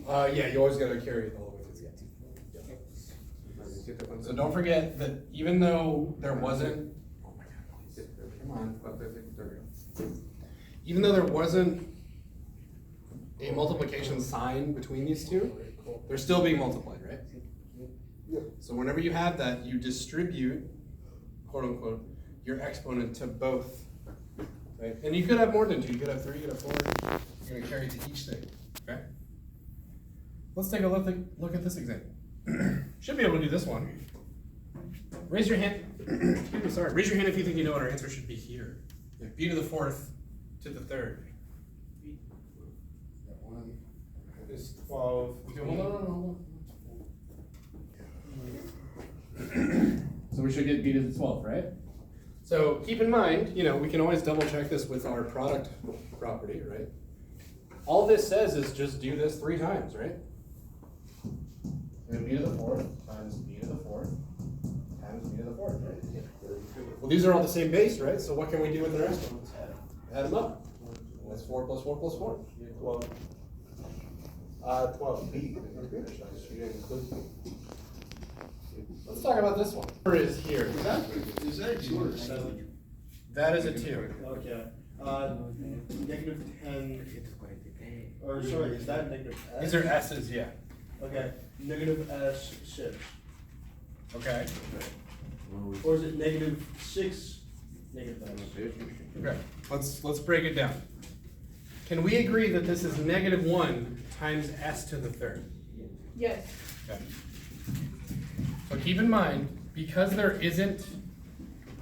Yeah, you always gotta carry it all the way to the end. So don't forget that even though there wasn't, come on, even though there wasn't a multiplication sign between these two, they're still being multiplied, right? So whenever you have that, you distribute, quote unquote, your exponent to both, right? And you could have more than two, you could have three, you could have four, you're gonna carry to each thing, okay? Let's take a look at this example. Should be able to do this one. Raise your hand, excuse me, sorry, raise your hand if you think you know what our answer should be here. If b to the fourth to the third. That one is 12. Hold on. So we should get b to the 12th, right? So keep in mind, we can always double check this with our product property, right? All this says is just do this 3 times, right? So b to the 4th times b to the 4th times b to the 4th, right? Well, these are all the same base, right? So what can we do with the rest of them? Add them up. That's 4 plus 4 plus 4. 12. 12b. You didn't include b. Let's talk about this one. Where is here? Is that a 2 or a 7? That is a 2. Okay. Negative 10. Or sorry, is that negative s? These are s's, yeah. Okay. Negative s 6. Okay. Or is it negative 6? Negative s. Okay. Let's break it down. Can we agree that this is negative 1 times s to the 3rd? Yes. Okay. So keep in mind, because there isn't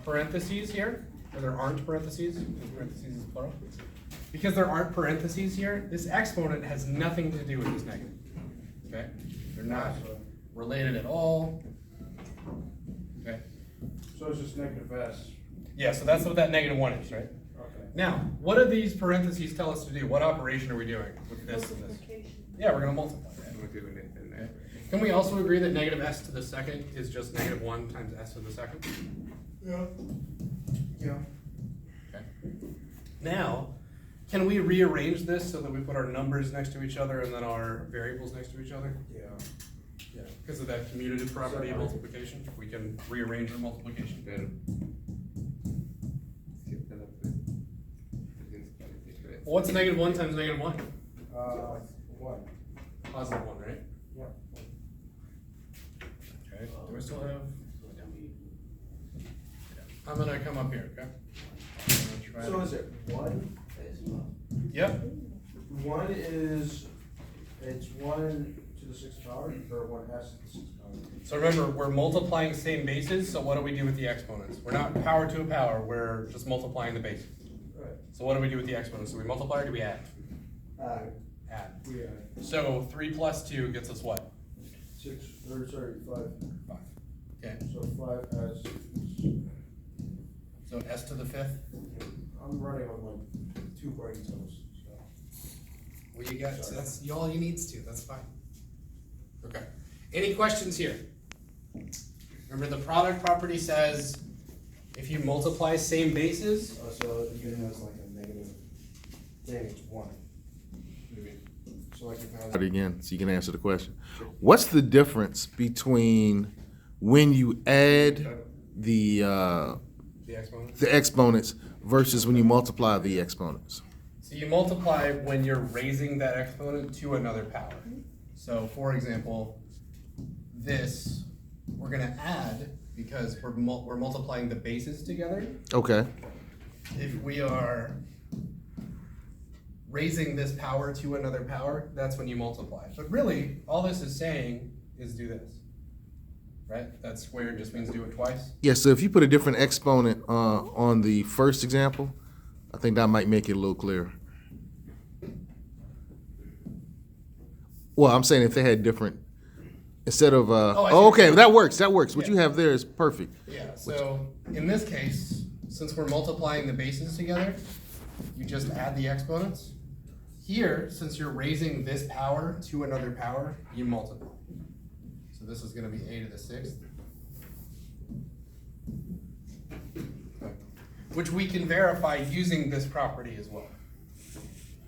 parentheses here, or there aren't parentheses, because parentheses is plural, because there aren't parentheses here, this exponent has nothing to do with this negative. Okay? They're not related at all. Okay? So it's just negative s. Yeah, so that's what that negative 1 is, right? Okay. Now, what do these parentheses tell us to do? What operation are we doing with this and this? Yeah, we're going to multiply. Right? Okay. Can we also agree that negative s to the 2nd is just negative 1 times s to the 2nd? Yeah. Okay. Now, can we rearrange this so that we put our numbers next to each other and then our variables next to each other? Yeah. Yeah. Because of that commutative property of multiplication, we can rearrange our multiplication. Well, what's negative 1 times negative 1? 1. Positive 1, right? Yeah. Okay. Do I still have? I'm gonna come up here, okay? So is it 1? Yep. 1 is, it's 1 to the 6th power, or 1s to the 6th power. So remember, we're multiplying same bases, so what do we do with the exponents? We're not power to a power, we're just multiplying the bases. Right. So what do we do with the exponents? Do we multiply or do we add? Add. Yeah. So 3 plus 2 gets us what? 6, or sorry, 5. 5. Okay. So 5s. So s to the 5th? I'm running on like 2 brain cells, so. Well, you got, that's all you need to, that's fine. Okay. Any questions here? Remember, the product property says if you multiply same bases, So it has like a negative thing, it's 1. So like if it has. Again, so you can answer the question. What's the difference between when you add the the exponents. exponents versus when you multiply the exponents? So you multiply when you're raising that exponent to another power. So for example, this, we're gonna add because we're multiplying the bases together. Okay. If we are raising this power to another power, that's when you multiply. But really, all this is saying is do this, right? That squared just means do it twice. Yeah, so if you put a different exponent on the first example, I think that might make it a little clearer. Well, I'm saying if they had different, instead of, I see what okay, you're that works. What Yeah. you have there is perfect. Yeah, so in this case, since we're multiplying the bases together, you just add the exponents. Here, since you're raising this power to another power, you multiply. So this is gonna be a to the 6th. Which we can verify using this property as well.